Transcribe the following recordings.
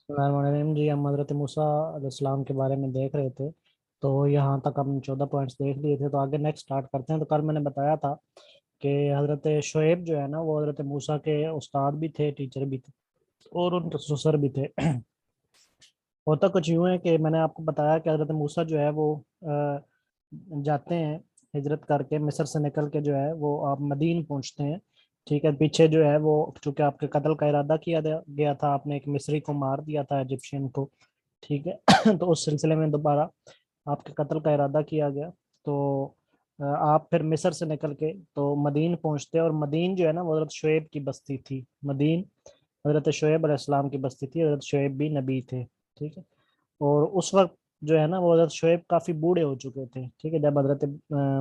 बिस्मिल्लाहिर्रहमानिर्रहीम। जी हम हज़रत मूसा अलैहिस्सलाम के बारे में देख रहे थे। तो यहाँ तक हमने 14 पॉइंट्स देख लिए थे, तो आगे नेक्स्ट स्टार्ट करते हैं। तो कल मैंने बताया था कि हज़रत शुएब जो है ना, वो हज़रत मूसा के उस्ताद भी थे, टीचर भी थे और उनके ससुर भी थे। होता कुछ यूँ है कि मैंने आपको बताया कि हज़रत मूसा जो है वो जाते हैं, हिजरत करके मिस्र से निकल के जो है वो आप मदीन पहुंचते हैं। ठीक है, पीछे जो है वो चूंकि आपके कत्ल का इरादा किया गया था, आपने एक मिस्री को मार दिया था, इजिप्शियन को। ठीक है। तो उस सिलसिले में दोबारा आपके कत्ल का इरादा किया गया। तो आप फिर मिस्र से निकल के तो मदीन पहुंचते हैं, और मदीन जो है ना वो हज़रत शुएब की बस्ती थी। मदीन हज़रत शुएब अलैहिस्सलाम की बस्ती थी। हज़रत शुएब भी नबी थे। ठीक है। और उस वक्त जो है ना वो हज़रत शुएब काफ़ी बूढ़े हो चुके थे। ठीक है, जब हज़रत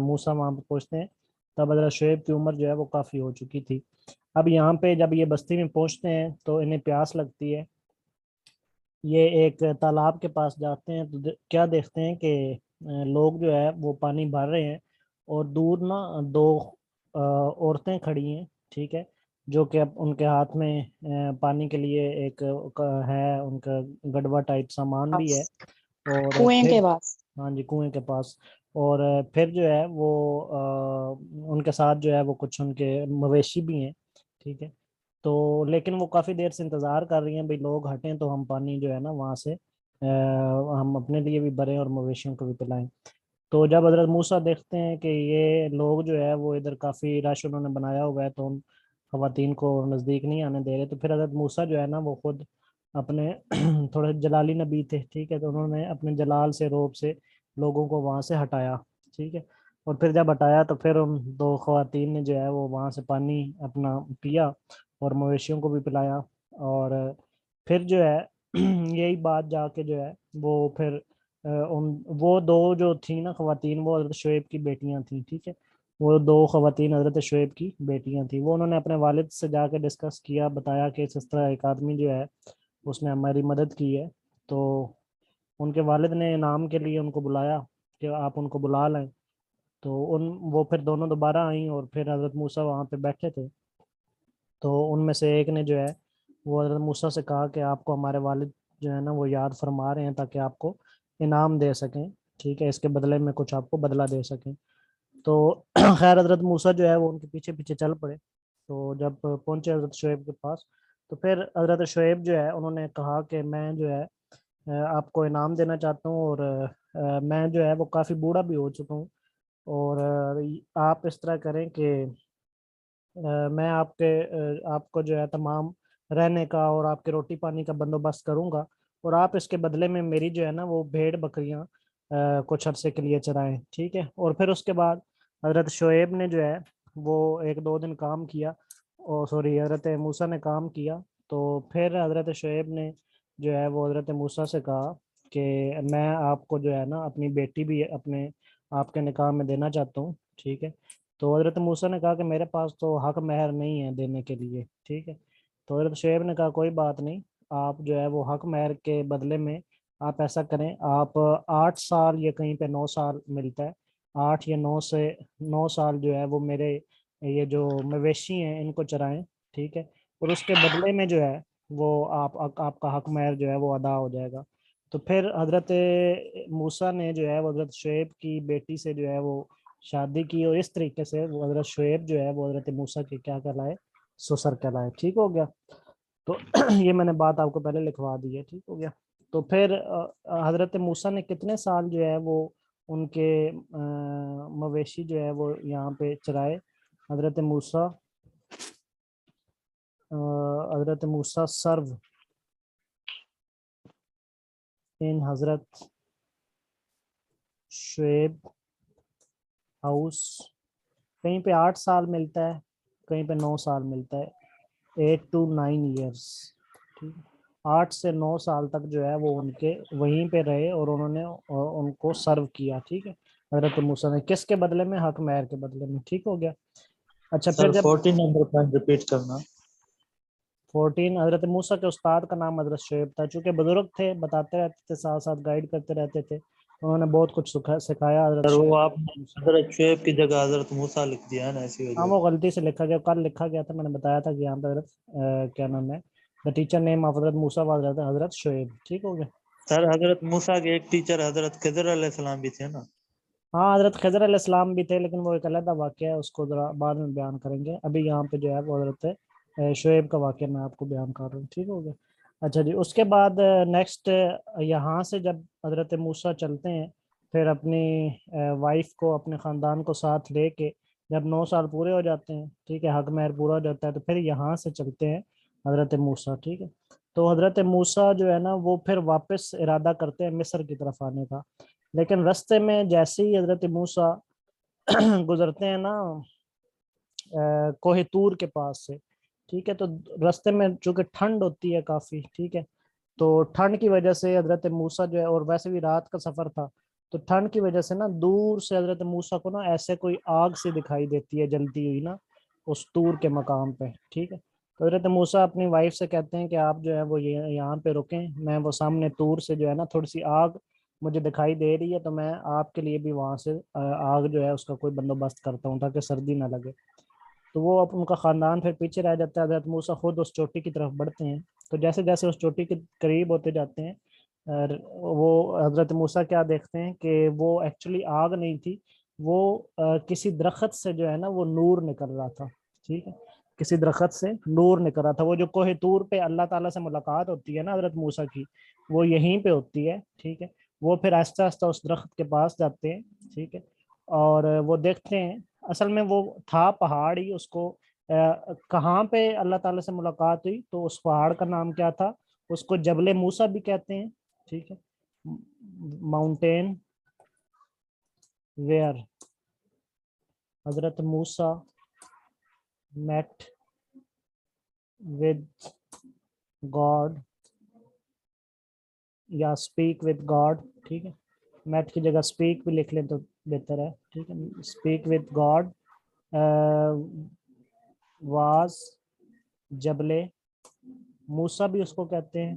मूसा वहाँ पे पहुँचते हैं, तब हज़रत शुएब की उम्र जो है वो काफ़ी हो चुकी थी। अब यहाँ पे जब ये बस्ती में पहुँचते हैं तो इन्हें प्यास लगती है। ये एक तालाब के पास जाते हैं तो क्या देखते हैं कि लोग जो है वो पानी भर रहे हैं, और दूर ना दो औरतें खड़ी हैं। ठीक है, जो कि अब उनके हाथ में पानी के लिए एक है उनका गड़वा टाइप सामान भी है। पास, और कुएं के फिर पास। हाँ जी, कुएं के पास। और फिर जो है वो उनके साथ जो है वो कुछ उनके मवेशी भी हैं। ठीक है। तो लेकिन वो काफ़ी देर से इंतज़ार कर रही हैं, भाई लोग हटें तो हम पानी जो है ना वहाँ से हम अपने लिए भी भरें और मवेशियों को भी पिलाएं। तो जब हजरत मूसा देखते हैं कि ये लोग जो है वो इधर काफ़ी रश उन्होंने बनाया हुआ है, तो उन खवातीन को नज़दीक नहीं आने दे रहे, तो फिर हजरत मूसा जो है ना वो खुद अपने थोड़े जलाली नबी थे। ठीक है, तो उन्होंने अपने जलाल से, रोब से लोगों को वहाँ से हटाया। ठीक है। और फिर जब हटाया तो फिर उन दो खवातीन ने जो है वो वहाँ से पानी अपना पिया और मवेशियों को भी पिलाया। और फिर जो है यही बात जाके जो है वो फिर उन वो दो जो थी ना खवातीन, वो हजरत शुएब की बेटियां थी। ठीक है, वो दो खवातीन हजरत शुएब की बेटियां थी। वो उन्होंने अपने वालिद से जाके डिस्कस किया, बताया कि इस तरह एक आदमी जो है उसने हमारी मदद की है। तो उनके वालिद ने इनाम के लिए उनको बुलाया कि आप उनको बुला लें। तो उन वो फिर दोनों दोबारा आई, और फिर हजरत मूसा वहाँ पे बैठे थे। तो उनमें से एक ने जो है वो हजरत मूसा से कहा कि आपको हमारे वालिद जो है ना वो याद फरमा रहे हैं, ताकि आपको इनाम दे सकें। ठीक है, इसके बदले में कुछ आपको बदला दे सकें। तो खैर हजरत मूसा जो है वो उनके पीछे पीछे चल पड़े। तो जब पहुंचे हजरत शुएब के पास, तो फिर हजरत शुएब जो है उन्होंने कहा कि मैं जो है आपको इनाम देना चाहता हूँ, और मैं जो है वो काफ़ी बूढ़ा भी हो चुका हूँ। और आप इस तरह करें कि मैं आपको जो है तमाम रहने का और आपके रोटी पानी का बंदोबस्त करूंगा, और आप इसके बदले में मेरी जो है ना वो भेड़ बकरियां कुछ अरसे के लिए चराएं। ठीक है। और फिर उसके बाद हजरत शोएब ने जो है वो एक दो दिन काम किया, और सॉरी हजरत मूसा ने काम किया। तो फिर हजरत शोएब ने जो है वो हजरत मूसा से कहा कि मैं आपको जो है ना अपनी बेटी भी अपने आपके निकाह में देना चाहता हूँ। ठीक है। तो हजरत मूसा ने कहा कि मेरे पास तो हक महर नहीं है देने के लिए। ठीक है। तो हजरत शुएब ने कहा कोई बात नहीं, आप जो है वो हक महर के बदले में आप ऐसा करें, आप 8 साल या कहीं पे 9 साल मिलता है, 8 या 9 साल जो है वो मेरे ये जो मवेशी हैं इनको चराएं। ठीक है। और उसके बदले में जो है वो आपका हक महर जो है वो अदा हो जाएगा। तो फिर हजरत मूसा ने जो है वो हजरत शुएब की बेटी से जो है वो शादी की, और इस तरीके से वो हजरत शुएब जो है वो हजरत मूसा के क्या कहलाए, ससुर कहलाए। ठीक हो गया। तो ये मैंने बात आपको पहले लिखवा दी है। ठीक हो गया। तो फिर हजरत मूसा ने कितने साल जो है वो उनके मवेशी जो है वो यहाँ पे चराए। हजरत मूसा हजरत मूसा सर्व इन हजरत शुएब हाउस, कहीं पे 8 साल मिलता है, कहीं पे 9 साल मिलता है, 8 to 9 years। ठीक है। 8 से 9 साल तक जो है वो उनके वहीं पे रहे, और उन्होंने उनको सर्व किया। ठीक है, हजरत मूसा ने किसके बदले में, हक महर के बदले में। ठीक हो गया। अच्छा, फिर सर जब 14 नंबर पॉइंट रिपीट करना। 14, हजरत मूसा के उस्ताद का नाम हजरत शुएब था। चूंकि बुजुर्ग थे, बताते रहते थे, साथ साथ गाइड करते रहते थे, उन्होंने बहुत कुछ सिखाया हजरत सर वो शुएब आपने मूसा को। हजरत शुएब की जगह हजरत मूसा लिख दिया है ना, इसी हाँ, वजह वो से। गलती से लिखा गया, कल लिखा गया था, मैंने बताया था कि यहाँ पे हजरत क्या नाम है, the teacher name of Hazrat Musa was हजरत शुएब। ठीक हो गया। सर हजरत मूसा के एक टीचर हजरत खिजर अलैहिस्सलाम भी थे ना। हाँ हजरत खजर अलैहिस्सलाम भी थे, लेकिन वो एक अलग वाक़या है, उसको जरा बाद में बयान करेंगे। अभी यहाँ पे जो है वो हजरत शुएब का वाक़या मैं आपको बयान कर रहा हूँ। ठीक हो गया। अच्छा जी, उसके बाद नेक्स्ट यहाँ से जब हजरत मूसा चलते हैं, फिर अपनी वाइफ को, अपने ख़ानदान को साथ लेके, जब 9 साल पूरे हो जाते हैं, ठीक है, हक महर पूरा हो जाता है, तो फिर यहाँ से चलते हैं हजरत मूसा। ठीक है। तो हजरत मूसा जो है ना वो फिर वापस इरादा करते हैं मिस्र की तरफ आने का। लेकिन रास्ते में जैसे ही हजरत मूसा गुजरते हैं ना कोहे तूर के पास से, ठीक है, तो रास्ते में चूंकि ठंड होती है काफी, ठीक है, तो ठंड की वजह से हजरत मूसा जो है, और वैसे भी रात का सफर था, तो ठंड की वजह से ना दूर से हजरत मूसा को ना ऐसे कोई आग सी दिखाई देती है जलती हुई ना उस तूर के मकाम पे। ठीक है। तो हजरत मूसा अपनी वाइफ से कहते हैं कि आप जो है वो ये यहाँ पे रुकें, मैं वो सामने तूर से जो है ना थोड़ी सी आग मुझे दिखाई दे रही है, तो मैं आपके लिए भी वहां से आग जो है उसका कोई बंदोबस्त करता हूँ ताकि सर्दी ना लगे। तो वो अब उनका खानदान फिर पीछे रह जाता है, हजरत मूसा खुद उस चोटी की तरफ बढ़ते हैं। तो जैसे जैसे उस चोटी के करीब होते जाते हैं, वो हजरत मूसा क्या देखते हैं कि वो एक्चुअली आग नहीं थी, वो किसी दरख्त से जो है ना वो नूर निकल रहा था। ठीक है। किसी दरख्त से नूर निकल रहा था। वो जो कोहे तूर पे अल्लाह ताला से मुलाकात होती है ना हजरत मूसा की, वो यहीं पे होती है। ठीक है। वो फिर आहिस्ता आहिस्ता उस दरख्त के पास जाते हैं। ठीक है। और वो देखते हैं, असल में वो था पहाड़ ही, उसको कहाँ पे अल्लाह ताला से मुलाकात हुई, तो उस पहाड़ का नाम क्या था, उसको जबले मूसा भी कहते हैं। ठीक है। Mountain where Hazrat Musa met with God, या स्पीक विद गॉड। ठीक है। मेट की जगह स्पीक भी लिख लें तो बेहतर है। ठीक है। स्पीक विद गॉड वाज जबले मूसा भी उसको कहते हैं,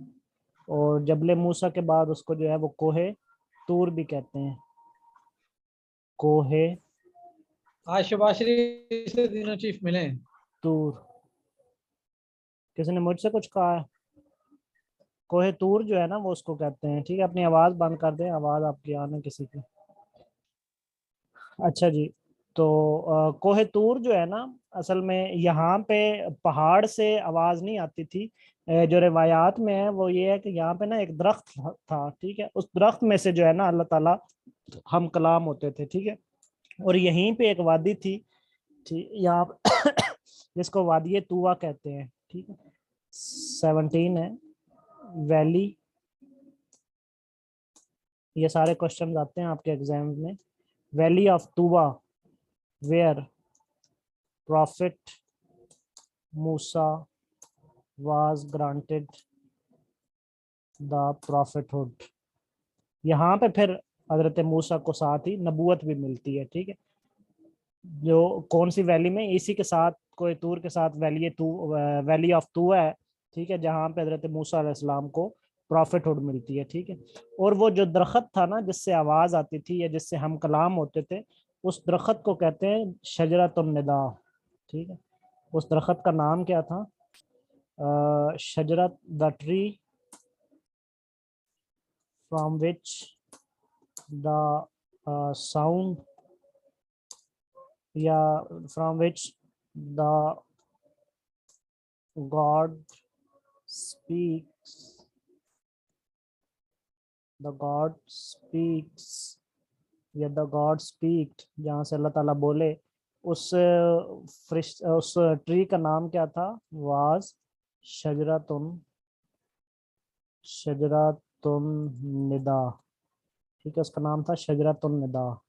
और जबले मूसा के बाद उसको जो है वो कोहे तूर भी कहते हैं। कोहे आज शबाशरी से तीनों चीफ मिले। तूर, किसी ने मुझसे कुछ कहा है? कोहे तूर जो है ना वो उसको कहते हैं। ठीक है। अपनी आवाज बंद कर दें, आवाज आपकी आने किसी की। अच्छा जी। तो कोहे तूर जो है ना, असल में यहाँ पे पहाड़ से आवाज नहीं आती थी। जो रिवायात में है वो ये है कि यहाँ पे ना एक दरख्त था। ठीक है। उस दरख्त में से जो है ना अल्लाह ताला हम कलाम होते थे। ठीक है। और यहीं पे एक वादी थी, ठीक यहाँ जिसको वादी तुवा कहते हैं। ठीक है। 17 है वैली। ये सारे क्वेश्चन आते हैं आपके एग्जाम में। Valley of Tuwa where prophet Musa was granted the prophethood. यहाँ पे फिर हजरत मूसा को साथ ही नबूवत भी मिलती है। ठीक है। जो कौन सी वैली में, इसी के साथ कोई तूर के साथ वैली ऑफ तुवा है। ठीक है। जहाँ पे हजरत मूसा अलैहिस्सलाम को प्रॉफिटहुड मिलती है। ठीक है। और वो जो दरख्त था ना जिससे आवाज आती थी या जिससे हम कलाम होते थे, उस दरख्त को कहते हैं शजरतुन निदा। ठीक है। उस दरख्त का नाम क्या था? शजरत the tree from which the sound, या from which the God speaks, the God speaks, या द गॉड स्पीक्ड, जहाँ से अल्लाह ताला बोले। उस ट्री का नाम क्या था? वाज शजरतुन शजरतुन निदा। ठीक है। उसका नाम था शजरतुन निदा,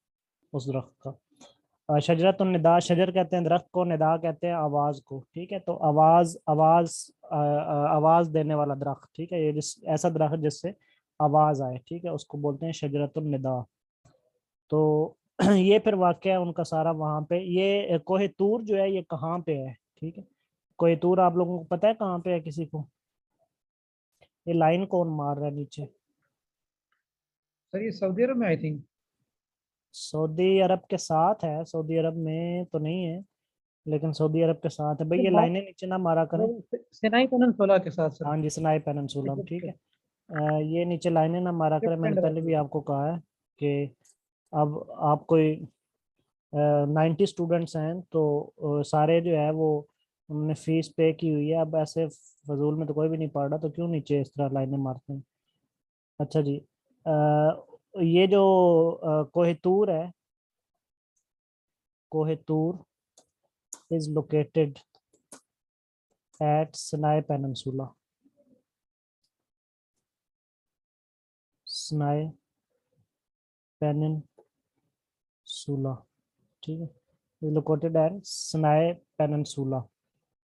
उस दरख्त का। शजरतुन निदा, शजर कहते हैं दरख्त को, निदा कहते हैं आवाज को। ठीक है। तो आवाज आवाज आवाज देने वाला दरख्त। ठीक है। ये ऐसा दरख्त जिससे आवाज आए, ठीक है, उसको बोलते हैं शजरतुन निदा। तो ये फिर वाकया है उनका सारा वहां पे। ये कोहे तूर जो है ये कहाँ पे है? ठीक है। कोहे तूर आप लोगों को पता है कहाँ पे है किसी को? ये लाइन कौन मार रहा है नीचे? सर ये सऊदी अरब में आई थिंक। सऊदी अरब के साथ है, सऊदी अरब में तो नहीं है। लेकिन सऊदी अरब के साथ है भाई। ये ये बात लाइनें नीचे ना मारा करें। सिनाई पेनिनसुला के साथ सर। हाँ जी, सिनाई पेनिनसुला, ठीक है। ये नीचे लाइनें ना मारा करें। मैंने पहले भी आपको कहा है कि अब आप कोई 90 स्टूडेंट्स हैं तो सारे जो है वो उन्होंने फीस पे की हुई है। अब ऐसे फजूल में तो कोई भी नहीं पढ़ रहा, तो क्यों नीचे इस तरह लाइनें मारते हैं। अच्छा जी, ये जो कोहितूर है, कोहितूर is located at Sinai peninsula. Sinai peninsula, ठीक है, लोकेटेड एट सिनाई पेनिनसुला,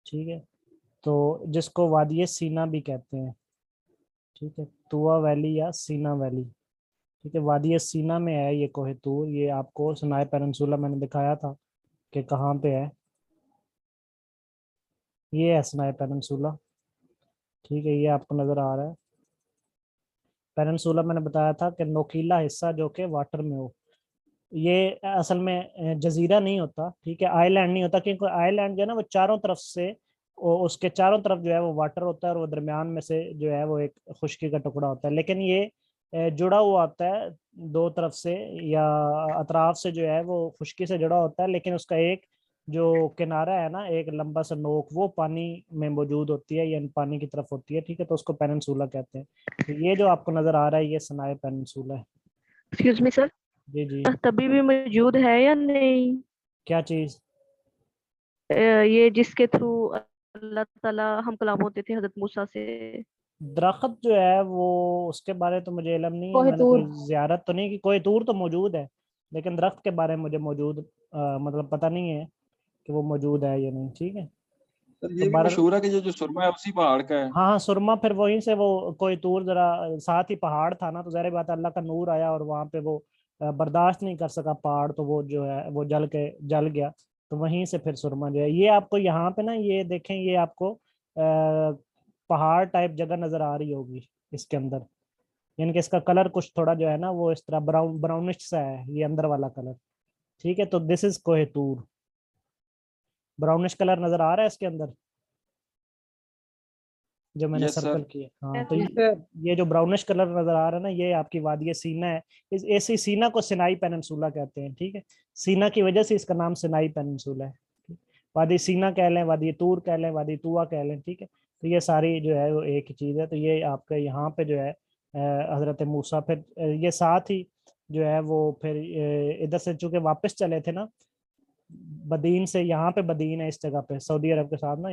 ठीक है। तो जिसको वादी सीना भी कहते हैं, ठीक है, तुआ वैली या सीना वैली, ठीक है। वादी सीना में है ये कोहितूर। ये आपको सिनाई पेनिनसुला मैंने दिखाया था कि कहाँ पे है। ये है सिनाई पेनिनसुला, ठीक है, ये आपको नजर आ रहा है। पेनिनसुला मैंने बताया था कि नोकीला हिस्सा जो कि वाटर में हो। ये असल में जजीरा नहीं होता, ठीक है, आइलैंड नहीं होता, क्योंकि आइलैंड जो है ना वो चारों तरफ से, उसके चारों तरफ जो है वो वाटर होता है और वो दरमियान में से जो है वो एक खुश्की का टुकड़ा होता है। लेकिन ये जुड़ा हुआ होता है दो तरफ से, या अतराफ से जो है वो खुश्की से जुड़ा होता है, लेकिन उसका एक जो किनारा है ना, एक लंबा सा नोक, वो पानी में मौजूद होती है या पानी की तरफ होती है, ठीक है। तो उसको पेनिनसुला कहते हैं। तो ये जो आपको नजर आ रहा है ये सिनाई पेनिनसुला है। एक्सक्यूज मी सर, जी जी। तभी भी मौजूद है या नहीं? क्या चीज? ये जिसके थ्रू अल्लाह ताला हम कलाम होते थे हजरत मूसा से। दरख्त जो है वो, उसके बारे तो मुझे इल्म नहीं है, मैंने कोहितूर। कोई जियारत तो नहीं की। कोई दूर तो मौजूद है, लेकिन दरख्त के बारे में मुझे मौजूद मतलब पता नहीं है कि वो मौजूद है या नहीं, ठीक है। सर तो ये भी बार, मशहूर है कि जो जो सुरमा है उसी पहाड़ का है। हाँ हाँ, सुरमा फिर वहीं से वो कोई दूर जरा साथ ही पहाड़ था ना, तो ज़ाहिर बात है अल्लाह का नूर आया और वहाँ पे वो बर्दाश्त नहीं कर सका पहाड़, तो वो जो है वो जल गया। तो वहीं से फिर सुरमा जो है, ये आपको यहाँ पे ना, ये देखें, ये आपको पहाड़ टाइप जगह नजर आ रही होगी इसके अंदर। यानी कि इसका कलर कुछ थोड़ा जो है ना वो इस तरह ब्राउनिश सा है, ये अंदर वाला कलर, ठीक है। तो दिस इज कोहितूर। ब्राउनिश कलर नजर आ रहा है इसके अंदर जो मैंने यस सर्कल सर। किया। हाँ, तो जी सर ये जो ब्राउनिश कलर नजर आ रहा है ना, ये आपकी वादी सीना है। इस ऐसी सीना को सिनाई पेनिनसुला कहते हैं, ठीक है। सीना की वजह से इसका नाम सिनाई पेनिनसुला है। वादी सीना कह लें, वादी तूर कह लें, वादी तुआ कह लें, ठीक है। तो ये सारी जो है वो एक ही चीज है। तो ये आपके यहाँ पे जो है हजरत मूसा, फिर ये साथ ही जो है वो फिर इधर से चूंकि वापस चले थे ना बदीन से, यहाँ पे बदीन है इस जगह पे सऊदी अरब के साथ ना,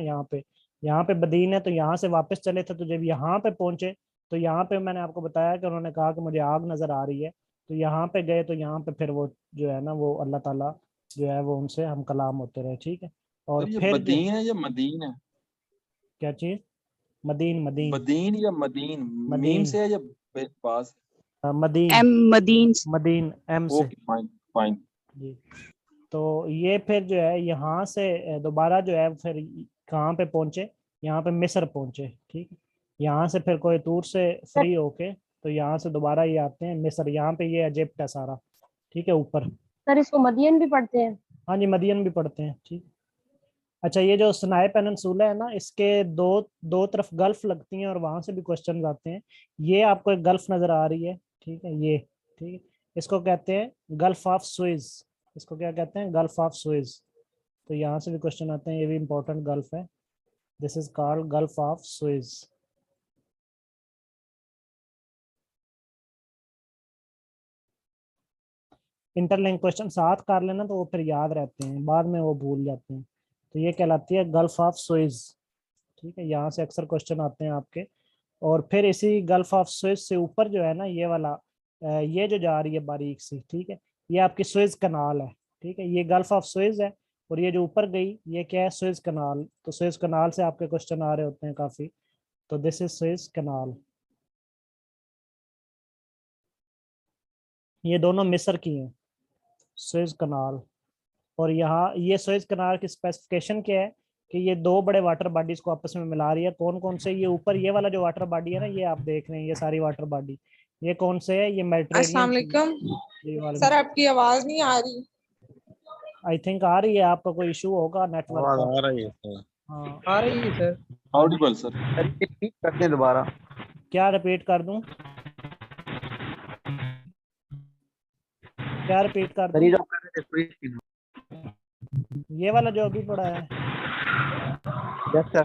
यहाँ पे बदीन है, तो यहाँ से वापस चले थे। तो जब यहाँ पे पहुंचे तो यहाँ पे मैंने आपको बताया कि उन्होंने कहा कि मुझे आग नजर आ रही है। तो यहाँ पे गए तो यहाँ पे फिर वो जो है ना वो अल्लाह ताला जो है वो उनसे हम कलाम होते रहे, ठीक है। और सर ये फिर जो, बदीन है या मदीन है? क्या चीज? मदीन, मदीन, बदीन या मदीन? मीम मदीन, से है या पास? मदीन, एम मदीन। मदीन एम से। Okay fine fine. जी। तो ये फिर जो है यहाँ से दोबारा जो है फिर कहाँ पे पहुंचे, यहाँ पे मिस्र पहुंचे, ठीक है। यहाँ से फिर कोई दूर से फ्री होके तो यहाँ से दोबारा ये आते हैं मिस्र। यहाँ पे ये इजिप्ट है सारा, ठीक है, ऊपर। सर इसको मदियन भी पढ़ते हैं? हाँ जी, मदियन भी पढ़ते हैं, ठीक। अच्छा, ये जो सिनाई पेनिनसुला है ना, इसके दो दो तरफ गल्फ लगती हैं और वहां से भी क्वेश्चन आते हैं। ये आपको एक गल्फ नजर आ रही है, ठीक है, ये, ठीक है। इसको कहते हैं गल्फ ऑफ सुइज। इसको क्या कहते हैं? Gulf of Swiss. तो यहाँ से भी क्वेश्चन आते हैं, ये भी इंपॉर्टेंट गल्फ है। This is called gulf of Swiss. Interlink question साथ कर लेना तो वो फिर याद रहते हैं, बाद में वो भूल जाते हैं। तो ये कहलाती है गल्फ ऑफ सुइज, ठीक है। यहाँ से अक्सर क्वेश्चन आते हैं आपके। और फिर इसी गल्फ ऑफ सुइज से ऊपर जो है ना ये वाला ये जो जा रही है बारीक सी, ठीक है, ये आपकी सुइज कनाल है, ठीक है। ये गल्फ ऑफ सुइज है और ये जो ऊपर गई ये क्या है? सुइज कनाल। तो सुइज कनाल से आपके क्वेश्चन आ रहे होते हैं काफी। तो दिस इज सुइज कनाल। ये दोनों मिस्र की हैं, सुइज कनाल। और यहाँ ये सुएज कनाल की स्पेसिफिकेशन क्या है कि ये दो बड़े वाटर बॉडीज को आपस में मिला रही है। कौन कौन से? ये ऊपर ये वाला जो वाटर बॉडी है ना, ये आप देख रहे हैं, ये सारी वाटर बॉडी, ये कौन से है? ये अस्सलाम मेडिटेरेनियन। वालेकुम जी वालेकुम। सर, आपकी आवाज नहीं आ रही। आई थिंक आ रही है, आपका कोई इशू होगा नेटवर्क आवाज का। आ रही है सर। हाँ, आ रही है सर। Audible sir. रिपीट कर दें दोबारा। क्या रिपीट कर दूं, क्या रिपीट कर सर दूं? ये जो कर रहे थे स्विच की। ये वाला जो अभी पड़ा है, यस सर।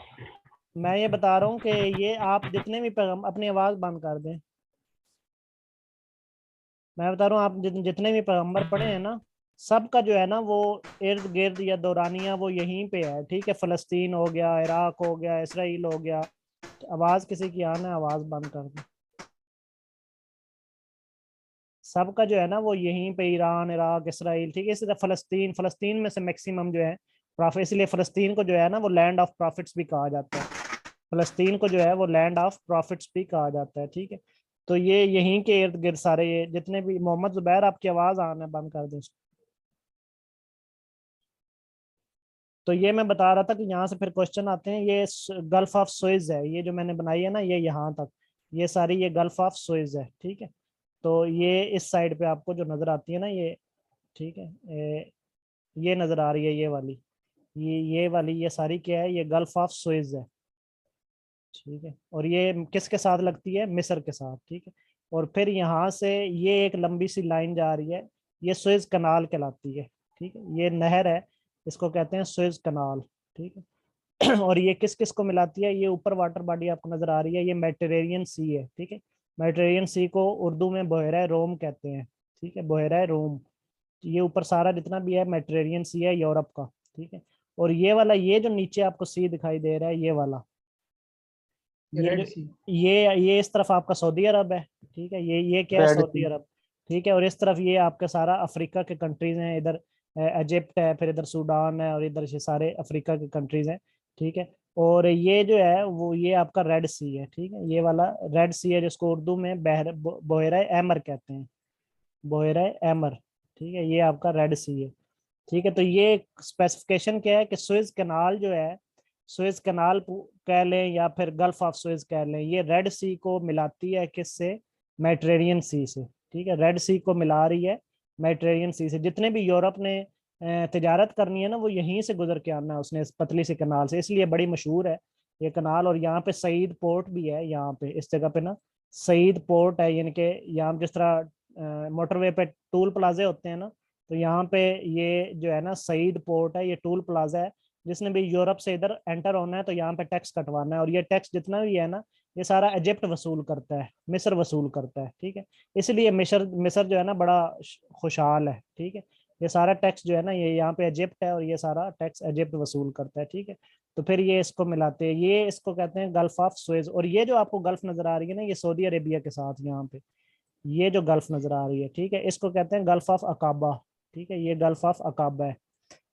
मैं ये बता रहा हूँ कि ये आप जितने भी पैगम, अपनी आवाज बंद कर दें। मैं बता रहा हूँ आप जितने भी पैगंबर पढ़े हैं ना, सबका जो है ना वो इर्द गिर्द या दौरानिया वो यहीं पे है, ठीक है। फलस्तीन हो गया, इराक हो गया, इसराइल हो गया। आवाज किसी की आना है, आवाज बंद कर दे। सबका जो है ना वो यहीं पे, ईरान, इराक, इसराइल, ठीक है। इसी तरह फलस्तीन, फलस्तीन में से मैक्सिमम जो है प्रॉफिट, इसलिए फलस्तीन को जो है ना वो लैंड ऑफ प्रॉफिट्स भी कहा जाता है। फलस्तीन को जो है वो लैंड ऑफ प्रॉफिट्स भी कहा जाता है, ठीक है। तो ये यहीं के इर्द गिर्द सारे ये जितने भी, मोहम्मद जुबैर आपकी आवाज आना बंद कर दें। तो ये मैं बता रहा था कि यहाँ से फिर क्वेश्चन आते हैं। ये गल्फ ऑफ सुएज है, ये जो मैंने बनाई है ना, ये यहाँ तक, ये सारी ये गल्फ ऑफ सुएज है, ठीक है। तो ये इस साइड पे आपको जो नजर आती है ना ये, ठीक है, ये नजर आ रही है ये वाली, ये वाली, ये सारी क्या है, ये गल्फ ऑफ सुएज है, ठीक है। और ये किसके साथ लगती है, मिस्र के साथ, ठीक है। और फिर यहाँ से ये एक लंबी सी लाइन जा रही है, ये सुएज कनाल कहलाती है, ठीक है। ये नहर है, इसको कहते हैं सुएज कनाल, ठीक है। और ये किस किस को मिलाती है, ये ऊपर वाटर बॉडी आपको नजर आ रही है, ये मेडिटेरेनियन सी है, ठीक है। मेडिटेरेनियन सी को उर्दू में बहरा रोम कहते हैं, ठीक है, बहरा रोम। ये ऊपर सारा जितना भी है मेडिटेरेनियन सी है यूरोप का, ठीक है। और ये वाला, ये जो नीचे आपको सी दिखाई दे रहा है, ये वाला, ये जो, रेड सी। ये इस तरफ आपका सऊदी अरब है, ठीक है। ये क्या है, रेड सऊदी सी। अरब, ठीक है। और इस तरफ ये आपका सारा अफ्रीका के कंट्रीज हैं, इधर इजिप्ट है, फिर इधर सूडान है, और इधर ये सारे अफ्रीका के कंट्रीज हैं, ठीक है। और ये जो है वो ये आपका रेड सी है, ठीक है। ये वाला रेड सी है जिसको उर्दू में बहरा एमर कहते हैं, बहरा एमर, ठीक है। ये आपका रेड सी है, ठीक है। तो ये स्पेसिफिकेशन क्या है कि सुएज कनाल जो है, सुएज कनाल कह लें या फिर गल्फ ऑफ सुएज कह लें, ये रेड सी को मिलाती है किससे, मेडिटेरेनियन सी से, ठीक है। रेड सी को मिला रही है मेडिटेरेनियन सी से। जितने भी यूरोप ने तिजारत करनी है ना, वो यहीं से गुजर के आना है उसने, इस पतली सी कनाल से, इसलिए बड़ी मशहूर है ये कनाल। और यहाँ पे सईद पोर्ट भी है, यहाँ पे इस जगह पे ना सईद पोर्ट है, यानी कि यहाँ जिस तरह मोटरवे पे टूल प्लाजे होते हैं ना, तो यहाँ पे ये जो है ना सईद पोर्ट है, ये टूल प्लाजा है। जिसने भी यूरोप से इधर एंटर होना है तो यहाँ पे टैक्स कटवाना है, और ये टैक्स जितना भी है ना, ये सारा इजिप्ट वसूल करता है, मिस्र वसूल करता है, ठीक है। इसलिए मिस्र मिस्र जो है ना बड़ा खुशहाल है, ठीक है। ये सारा टैक्स जो है ना, ये यहाँ पे इजिप्ट है, और ये सारा टैक्स इजिप्ट वसूल करता है, ठीक है। तो फिर ये इसको मिलाते हैं, ये इसको कहते हैं गल्फ ऑफ सुएज। और ये जो आपको गल्फ नजर आ रही है ना, ये सऊदी अरेबिया के साथ यहाँ पे ये जो गल्फ नजर आ रही है, ठीक है, इसको कहते हैं गल्फ ऑफ अकाबा, ठीक है। ये गल्फ ऑफ अकाबा है,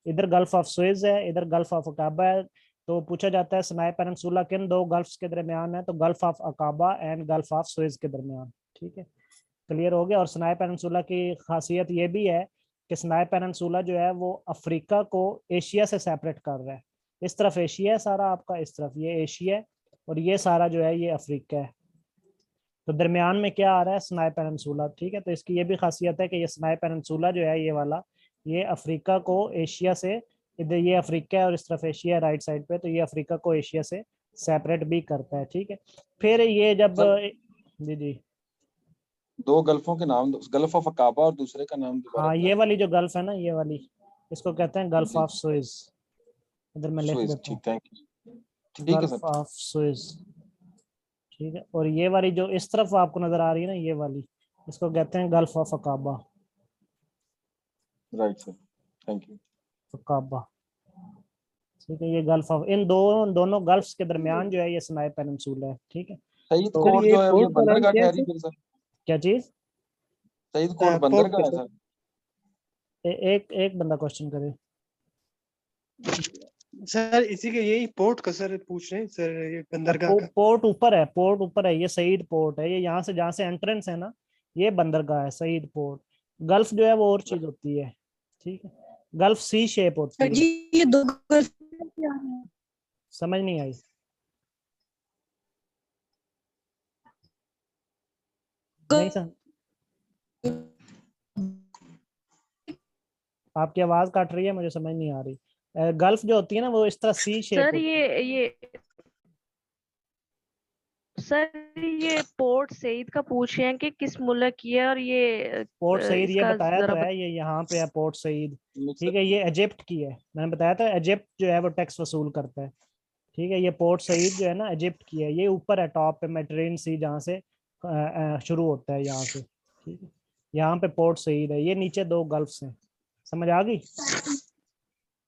इधर गल्फ ऑफ सुएज है, इधर गल्फ ऑफ अकाबा है। तो पूछा जाता है सिनाई पेनिनसुला किन दो गल्फ्स के दरमियान है, तो gulf of Aqaba and gulf of Suez के दरमियान, ठीक है। क्लियर हो गया। और सिनाई पेनिनसुला की खासियत ये भी है कि सिनाई पेनिनसुला जो है वो अफ्रीका को एशिया से सेपरेट कर रहा है। इस तरफ एशिया है सारा आपका, इस तरफ ये एशिया है, और ये सारा जो है ये अफ्रीका है। तो दरमियान में क्या आ रहा है, सिनाई पेनिनसुला, ठीक है। तो इसकी ये भी खासियत है कि ये सिनाई पेनिनसुला जो है ये वाला, ये अफ्रीका को एशिया से, इधर ये अफ्रीका है और इस तरफ एशिया है राइट साइड पे, तो ये अफ्रीका को एशिया से सेपरेट भी करता है, ठीक है। फिर ये जब, सर जी जी, दो गल्फों के नाम, गल्फ ऑफ अकाबा और दूसरे का नाम दोबारा हाँ, बता ये वाली जो गल्फ है ना, ये वाली, इसको कहते हैं गल्फ जी। Of Suez. इधर मैं लिख सुएज, देता ठीक, हूँ, थैंक यू। ठीक है गल्फ सर। ऑफ सुएज, ठीक है। और ये वाली जो इस तरफ आपको नजर आ रही है ना, ये वाली, इसको कहते हैं gulf of Aqaba, right sir, thank you. अकाबा, ठीक है। ये गल्फ ऑफ, इन दोनों गल्फ्स के दरमियान जो है ये सिनाई पेनिनसुला है, ठीक है। सईद तो सर कोट ये जो है ये पोर्ट का नाम बंदरगाह क्या है ठहरी सर? फिर सर? क्या चीज, सईद कोट पोर्ट का बंदरगाह है सर। सर? एक एक बंदा क्वेश्चन करे। सर इसी के यही पोर्ट का सर पूछ रहे हैं सर, ये बंदरगाह का। पोर्ट ऊपर है, पोर्ट ऊपर है, ये सईद पोर्ट है, ये यहाँ से जहाँ से एंट्रेंस है ना, ये बंदरगाह है सईद पोर्ट। गल्फ जो है वो और चीज होती है, ठीक है। गल्फ सी शेप होती है। जी ये दो क्या है? समझ नहीं आई, नहीं समझ, आपकी आवाज काट रही है, मुझे समझ नहीं आ रही। गल्फ जो होती है ना वो इस तरह सी शेप सर होती है। ये पोर्ट सईद का पूछ रहे हैं कि किस मुल्क की है, और ये पोर्ट सईद ये इसका बताया तो जरा है, ये यहाँ पे है पोर्ट सईद। मिक्सर ठीक है, ये इजिप्ट की है, मैंने बताया था इजिप्ट जो है वो टैक्स वसूल करता है। ठीक है, ये पोर्ट सईद जो है ना इजिप्ट की है, ये ऊपर है टॉप पे मेडिटेरेनियन सी, जहाँ से शुरू होता है यहाँ से। ठीक है, यहाँ पे पोर्ट सईद है, ये नीचे दो गल्फ्स हैं। समझ आ गई?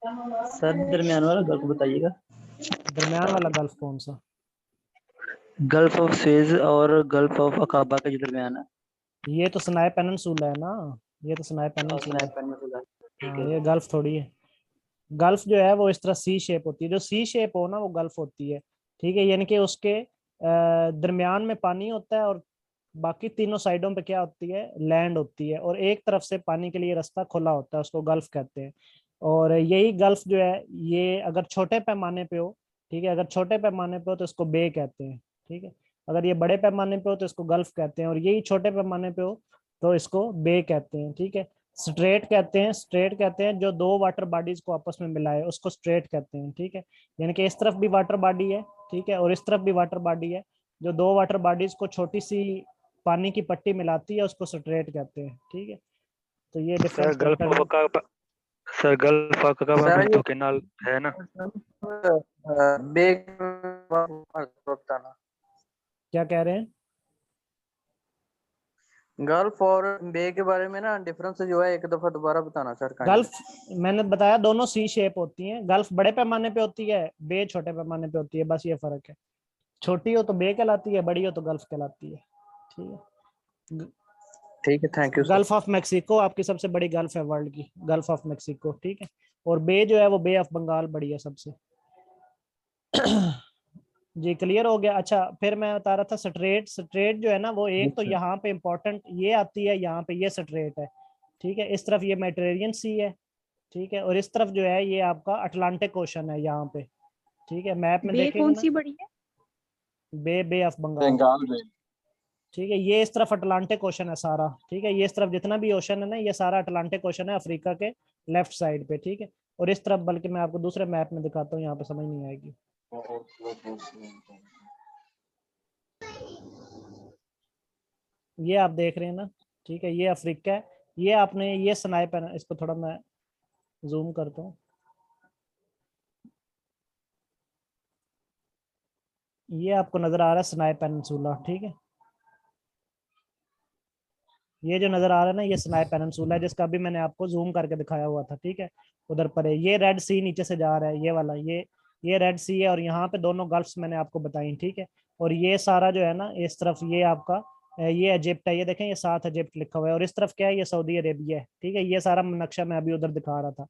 सर दरमियान वाला गल्फ बताइएगा। दरमियान वाला गल्फ कौन सा? गल्फ ऑफ सुएज और गल्फ ऑफ अकाबा के जो दरमियान है। ये तो सनाए पेनिनसुला है ना, ये तो सनाए पेनिनसुला है। ठीक हाँ, है। ये गल्फ थोड़ी है। गल्फ जो है वो इस तरह सी शेप होती है, जो सी शेप हो ना वो गल्फ होती है। ठीक है, यानी कि उसके दरमियान में पानी होता है, और बाकी तीनों साइडों पे क्या होती है, लैंड होती है, और एक तरफ से पानी के लिए रास्ता खुला होता है, उसको गल्फ कहते हैं। और यही गल्फ जो है, ये अगर छोटे पैमाने पे हो, ठीक है, अगर छोटे पैमाने पे हो तो इसको बे कहते हैं। ठीक है, अगर ये बड़े पैमाने पे हो तो इसको गल्फ कहते हैं, और यही छोटे पैमाने पे हो तो इसको बे कहते हैं। ठीक है, स्ट्रेट कहते हैं, स्ट्रेट कहते हैं जो दो वाटर बॉडीज को आपस में मिलाए, उसको स्ट्रेट कहते हैं। ठीक है, यानी कि इस तरफ भी वाटर बॉडी है, ठीक है, और इस तरफ भी वाटर बॉडी है, जो दो वाटर बॉडीज को छोटी सी पानी की पट्टी मिलाती है उसको स्ट्रेट कहते हैं। ठीक है, तो ये sir difference gulf of Aqaba, sir gulf of Aqaba sir में तो कैनाल है ना। बेग बताना। क्या कह रहे हैं? गल्फ और बे के बारे में ना डिफरेंस जो है एक दफा दोबारा बताना सर। गल्फ मैंने बताया दोनों सी शेप होती हैं, गल्फ बड़े पैमाने पे होती है, बे छोटे पैमाने पे होती है, बस ये फर्क है। छोटी हो तो बे कहलाती है, बड़ी हो तो गल्फ कहलाती है। ठीक है, ठीक है, thank you sir. Gulf of Mexico आपकी सबसे बड़ी गल्फ है वर्ल्ड की, गल्फ ऑफ मेक्सिको। ठीक है, और बे जो है वो बे ऑफ बंगाल बड़ी है सबसे। जी क्लियर हो गया। अच्छा, फिर मैं बता रहा था स्ट्रेट, स्ट्रेट जो है ना वो एक तो यहाँ पे इंपॉर्टेंट ये आती है, यहाँ पे ये स्ट्रेट है। ठीक है, इस तरफ ये मेडिटेरेनियन सी है। ठीक है, और इस तरफ जो है ये आपका अटलांटिक ओशन है यहाँ पे। ठीक है, मैप में बे देखेंगे कौन ना, सी बड़ी है? बे ऑफ बंगाल। बंगाल में। ठीक है, ये इस तरफ अटलांटिक ओशन है सारा। ठीक है, ये इस तरफ जितना भी ओशन है ना, ये सारा अटलांटिक ओशन है अफ्रीका के लेफ्ट साइड पे। ठीक है, और इस तरफ, बल्कि मैं आपको दूसरे मैप में दिखाता हूँ, यहाँ पे समझ नहीं आएगी। ये आप देख रहे हैं ना, ठीक है, ये अफ्रीका है, ये आपने ये स्नाइपर, इसको थोड़ा मैं जूम करता हूँ, ये आपको नजर आ रहा है स्नाई पेनिनसुला। ठीक है, ये जो नजर आ रहा है ना, ये स्नाई पेनिनसुला है, जिसका भी मैंने आपको जूम करके दिखाया हुआ था। ठीक है, उधर पर है, ये रेड सी नीचे से जा रहा है, ये वाला, ये रेड सी है, और यहाँ पे दोनों गल्फ्स मैंने आपको बताई। ठीक है, और ये सारा जो है ना इस तरफ ये आपका ये इजिप्ट है, ये देखें ये साथ इजिप्ट लिखा हुआ है, और इस तरफ क्या है, ये सऊदी अरेबिया है। ठीक है, ये सारा नक्शा मैं अभी उधर दिखा रहा था।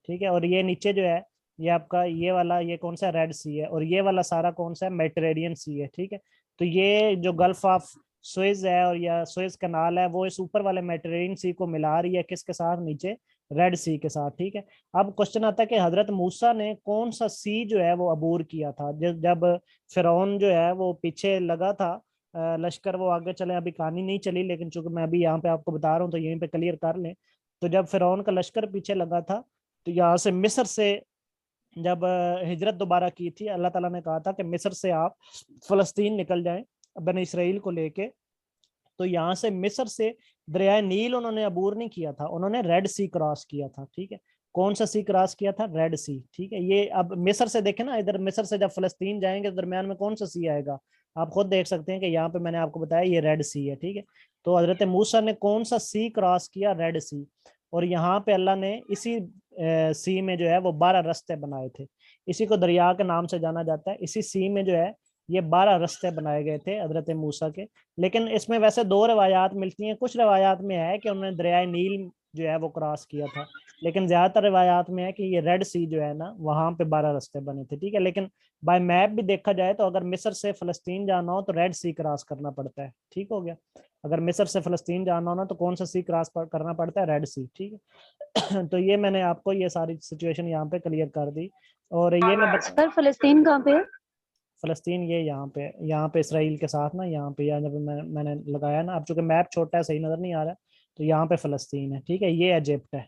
ठीक है, और ये नीचे जो है ये आपका ये वाला, ये कौन सा रेड सी है, और ये वाला सारा कौन सा है, मेडिटेरेनियन सी है। ठीक है, तो ये जो गल्फ ऑफ सुएज है और या सुएज कनाल है, वो इस ऊपर वाले मेडिटेरेनियन सी को मिला रही है किसके साथ, नीचे रेड सी के साथ। ठीक है, अब क्वेश्चन आता है कि हजरत मूसा ने कौन सा सी जो है वो अबूर किया था, जब फिरौन जो है वो पीछे लगा था, लश्कर वो आगे चले, अभी कहानी नहीं चली, लेकिन चूंकि मैं अभी यहाँ पे आपको बता रहा हूँ तो यहीं पे क्लियर कर लें। तो जब फिरौन का लश्कर पीछे लगा था, तो यहाँ से मिस्र से जब हिजरत दोबारा की थी, अल्लाह ताला ने कहा था कि मिस्र से आप फलस्तीन निकल जाएं बनी इसराइल को लेके। तो यहाँ से मिस्र से दरियाए नील उन्होंने अबूर नहीं किया था, उन्होंने रेड सी क्रॉस किया था। ठीक है, कौन सा सी क्रॉस किया था, रेड सी। ठीक है, ये अब मिस्र से देखें ना, इधर मिस्र से जब फलस्तीन जाएंगे तो दरमियान में कौन सा सी आएगा, आप खुद देख सकते हैं कि यहाँ पे मैंने आपको बताया ये रेड सी है। ठीक है, तो हजरत मूसा ने कौन सा सी क्रॉस किया, रेड सी, और यहाँ पे अल्लाह ने इसी सी में जो है वो 12 रास्ते बनाए थे, इसी को दरिया के नाम से जाना जाता है। इसी सी में जो है ये 12 रास्ते बनाए गए थे हजरत मूसा के। लेकिन इसमें वैसे दो रवायात मिलती हैं, कुछ रवायात में है कि उन्होंने दरियाए नील जो है वो क्रॉस किया था, लेकिन ज्यादातर रवायात में है कि ये रेड सी जो है ना वहां पे 12 रास्ते बने थे। ठीक है, लेकिन बाय मैप भी देखा जाए तो अगर मिस्र से फलस्तीन जाना हो तो रेड सी क्रॉस करना पड़ता है। ठीक हो गया, अगर मिस्र से फलस्तीन जाना हो ना तो कौन सा सी क्रॉस करना पड़ता है, रेड सी। ठीक है, तो ये मैंने आपको ये सारी सिचुएशन यहाँ पे क्लियर कर दी। और ये मैं सर फलस्तीन कहाँ पे है? फलस्तीन ये यहाँ पे इसराइल के साथ ना, यहाँ पे यहाँ जब मैंने लगाया ना, अब चूंकि मैप छोटा है सही नजर नहीं आ रहा, तो यहाँ पे फलस्तीन है। ठीक है, ये इजिप्ट है।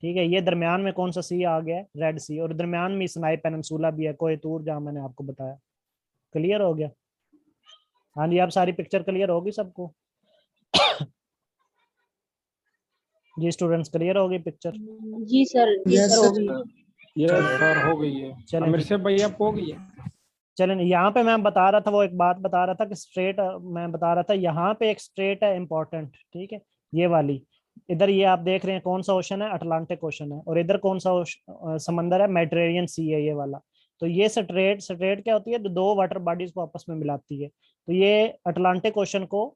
ठीक है। ये दरमियान में कौन सा सी आ गया है, रेड सी, और दरमियान में सिनाई पेनिनसुला भी है, कोई तूर, जहाँ मैंने आपको बताया। क्लियर हो गया? हाँ जी, आप सारी पिक्चर क्लियर होगी सबको? जी स्टूडेंट्स, क्लियर होगी पिक्चर? जी सर यस हो गई। यस सर, हो गई है। चलें आमिर ठीक। से भैया हो गई है। चलें, यहाँ पे मैं बता रहा था, वो एक बात बता रहा था कि स्ट्रेट, मैं बता रहा था यहाँ पे एक स्ट्रेट है इंपॉर्टेंट, ठीक है, ये वाली। इधर ये आप देख रहे हैं कौन सा ओशन है, अटलांटिक ओशन है, और इधर कौन सा समंदर है, मेडिटेरेनियन सी है ये वाला। तो ये स्ट्रेट, स्ट्रेट क्या होती है, जो दो वाटर बॉडीज को आपस में मिलाती है। तो ये अटलांटिक ओशन को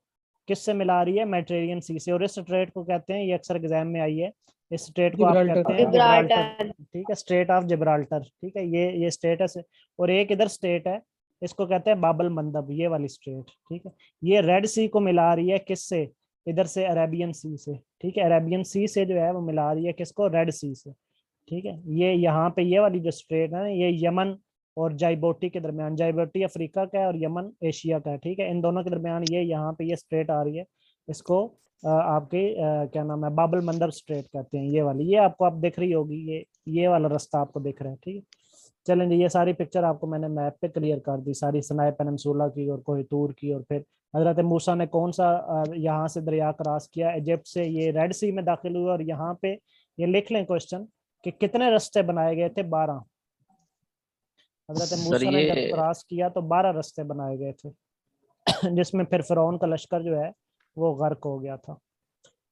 किससे मिला रही है, मेडिटेरेनियन सी से, और इस स्ट्रेट को कहते हैं, ये अक्सर एग्जाम में आई है, इस स्ट्रेट को आप कहते हैं जिब्राल्टर, ठीक है, स्ट्रेट ऑफ जिब्राल्टर, ठीक है, ये स्ट्रेट है। और एक इधर स्ट्रेट है, इसको कहते हैं बाबल मंदब, ये वाली स्ट्रेट, ठीक है। ये रेड सी को मिला रही है किससे, इधर से अरेबियन सी से, ठीक है, अरेबियन सी से जो है वो मिला रही है किसको, रेड सी से, ठीक है। ये यहाँ पे ये वाली जो स्ट्रेट है, ये यमन और जाइबोटी के दरमियान, जाइबोटी अफ्रीका का है और यमन एशिया का है, ठीक है, इन दोनों के दरमियान ये यहाँ पे ये स्ट्रेट आ रही है, इसको आपके क्या नाम है, बाबल मंदब स्ट्रेट कहते हैं, ये वाली। ये आपको आप दिख रही होगी, ये वाला रास्ता आपको दिख रहा है, ठीक है। चलें जी, ये सारी पिक्चर आपको मैंने मैप पे क्लियर कर दी, सारी सिनाई पेनिनसुला की और कोहितूर की, और फिर हजरत मूसा ने कौन सा यहाँ से दरिया क्रॉस किया, इजिप्ट से, ये रेड सी में दाखिल हुए, और यहाँ पे ये लिख लें क्वेश्चन कि कितने रास्ते बनाए गए थे, 12। हजरत सर मूसा ने जब ये क्रॉस किया तो 12 रास्ते बनाए गए थे, जिसमें फिर फिरौन का लश्कर जो है वो गर्क हो गया था।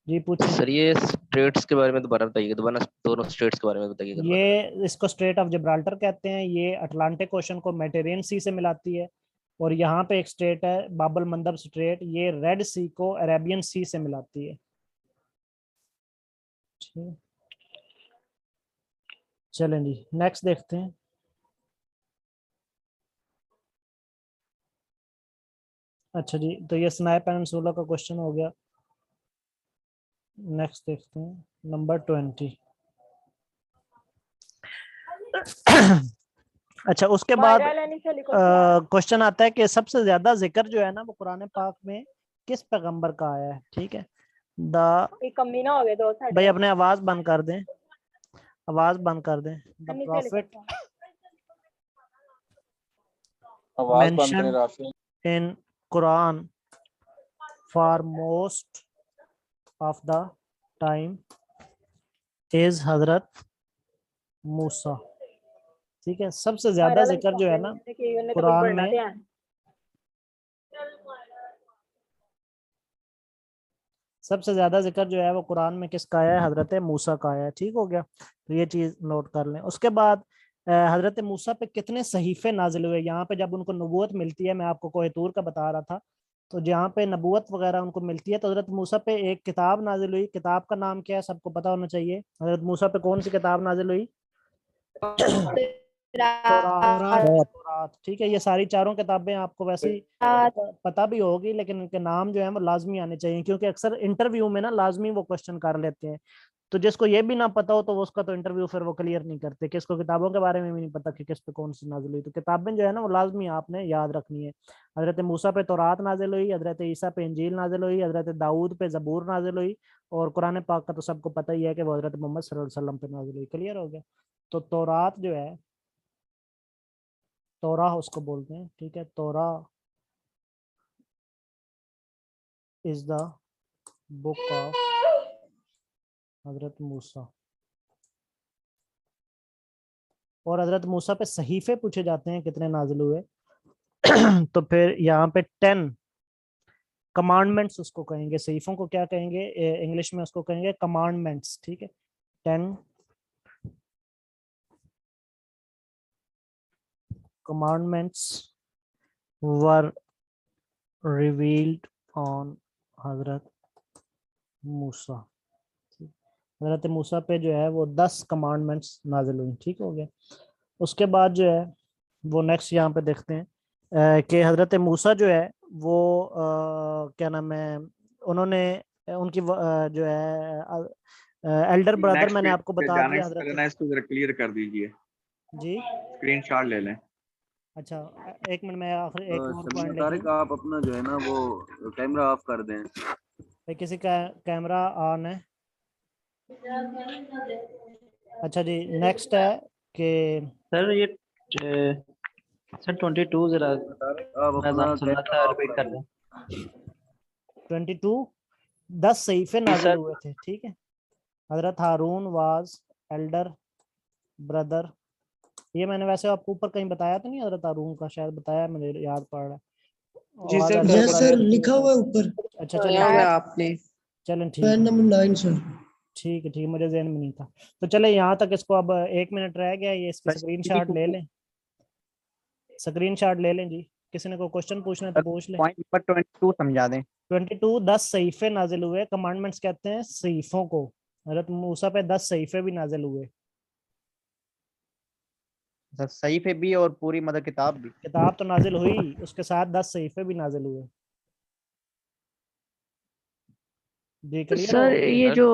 जी पूछिए। सर ये स्टेट्स के बारे में दोबारा बताइए, दोबारा दोनों स्टेट्स के बारे में बताइए। ये इसको स्ट्रेट ऑफ जिब्राल्टर कहते हैं, ये अटलांटिक ओशन को मेडिटेरेनियन सी से मिलाती है, और यहाँ पे एक स्ट्रेट है बाबल मंदब स्ट्रेट, ये रेड सी को अरेबियन सी से मिलाती है, ठीक। चलें जी, नेक्स्ट देखते हैं। अच्छा जी, तो ये सिनाई पेनिनसुला का क्वेश्चन हो गया। नेक्स्ट देखते हैं, नंबर 20। अच्छा, उसके बाद क्वेश्चन आता है कि सबसे ज्यादा जिक्र जो है ना वो कुरान पाक में किस पैगंबर का आया है, ठीक है। भाई अपने आवाज बंद कर दें, आवाज बंद कर दें। द प्रॉफिट आवाज बंद करें mentioned Rafi. in Quran for most of the time is हजरत मूसा, ठीक है। सबसे ज्यादा जिक्र जो है ना कुरान में, सबसे ज्यादा जिक्र जो है वो कुरान में किसका आया है, हजरत मूसा का आया है, ठीक हो गया। तो ये चीज नोट कर लें। उसके बाद हजरत मूसा पे कितने सहीफे नाजिल हुए, यहाँ पे जब उनको नबूवत मिलती है, मैं आपको कोहितूर का बता रहा था, तो जहाँ पे नबूवत वगैरह उनको मिलती है, तो हजरत मूसा पे एक किताब नाजिल हुई, किताब का नाम क्या है सबको पता होना चाहिए। हजरत मूसा पे कौन सी किताब नाजिल हुई, तौरात, ठीक है। ये सारी चारों किताबें आपको वैसे ही पता भी होगी, लेकिन इनके नाम जो है वो लाजमी आने चाहिए, क्योंकि अक्सर इंटरव्यू में ना लाजमी वो क्वेश्चन कर लेते हैं। तो जिसको ये भी ना पता हो तो वो उसका तो इंटरव्यू फिर वो क्लियर नहीं करते, किसको किताबों के बारे में भी नहीं पता कि किस पे कौन सी नाजिल हुई। तो किताबें जो है ना वो लाजमी आपने याद रखनी है। हजरत मूसा पे तौरात नाजिल हुई, हजरत ईसा पे इंजील नाजिल हुई, हजरत दाऊद पे जबूर नाजिल हुई, और कुरान पाक का तो सबको पता ही है कि वो हजरत मोहम्मद सल्लल्लाहु अलैहि वसल्लम पे नाजिल हुई। क्लियर हो गया? तो तौरात जो है, तौरा उसको बोलते हैं, ठीक है। तौरा इज द बुक ऑफ हजरत मूसा, और हजरत मूसा पे सहीफे पूछे जाते हैं कितने नाजिल हुए तो फिर यहाँ पे 10 कमांडमेंट्स उसको कहेंगे, सहीफों को क्या कहेंगे इंग्लिश में, उसको कहेंगे कमांडमेंट्स, ठीक है। 10 commandments were revealed on हजरत मूसा। हजरत मूसा पे जो है वो 10 कमांडमेंट्स नाजिल हुई, ठीक हो गया। उसके बाद जो है वो नेक्स्ट यहाँ पे देखते हैं कि हजरत मूसा जो है वो क्या नाम है, उन्होंने उनकी जो है एल्डर ब्रदर, मैंने आपको बता दिया हजरत, इसको जरा क्लियर कर दीजिए जी स्क्रीनशॉट ले लें। अच्छा एक मिनट, मैं आखिर एक और पॉइंट लिख तारिक लूं। आप अपना जो है ना वो कैमरा ऑफ कर दें। भाई किसी का कैमरा ऑन है? अच्छा जी, नेक्स्ट है कि सर ये सर 22 जरा मैं जरा सुन रहा था, रिपीट कर दें। 22 10 सहीफे जी नाजिल सर। हुए थे, ठीक है। हजरत हारून वाज एल्डर ब्रदर, ये मैंने वैसे आपको ऊपर कहीं बताया तो नहीं, हजरत हारून का शायद बताया, मुझे याद पड़ रहा है। जी और सर, हजरत यस सर, ब्रदर की लिखा हुआ है ऊपर, अच्छा बताया चलें, हुआ है आपने। चलें ठीक पैन है, नंबर 9 सर। ठीक है, ठीक है, मुझे ज़हन में नहीं था। तो चले यहाँ तक, इसको अब 1 मिनट रह गया, ये इसकी स्क्रीनशॉट ले लें, स्क्रीनशॉट ले लें जी। किसी ने कोई क्वेश्चन पूछना है तो पूछ ले। पॉइंट नंबर 22 समझा दें। 22 10 सहीफे नाजिल हुए, कमांडमेंट्स कहते हैं सहीफों को। हजरत मूसा पे 10 सहीफे भी नाजिल हुए, सर सही पे भी और पूरी मदर किताब भी। किताब तो नाजिल हुई, उसके साथ 10 सहीफे भी नाजिल हुए। जी क्लियर सर हो? ये जो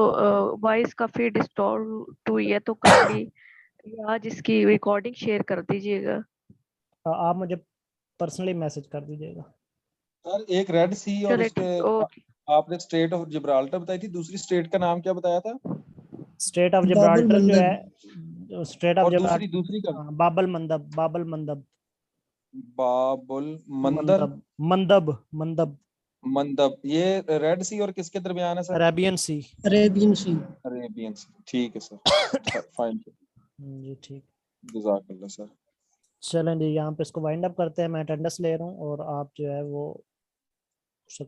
वॉइस काफी डिस्टॉर्ट हुई है, तो काइंडली या जिसकी रिकॉर्डिंग शेयर कर दीजिएगा। आप मुझे पर्सनली मैसेज कर दीजिएगा। सर एक रेड सी और चले उसके ओके। आपने स्टेट ऑफ जिब्राल्टर बताई थी, दूसरी स्टेट का नाम क्या बताया था? स्टेट ऑफ बाबुल जिब्राल्टर जो मंदब। है, स्टेट ऑफ और जिब्राल्टर, दूसरी का बाबल मंदब, बाबल मंदब, बाबुल मंदर मंदब, मंदब, मंदब, मंदब। ये रेड सी और किसके दरमियान है सर? अरेबियन सी। अरेबियन सी। अरेबियन सी, ठीक है सर, फाइन, जी ठीक। जज़ाकल्लाह सर। चलें जी, यहाँ पे इसको वाइंड अप करते हैं। मैं अटेंडेंस ले रहा हूँ और आप जो है वो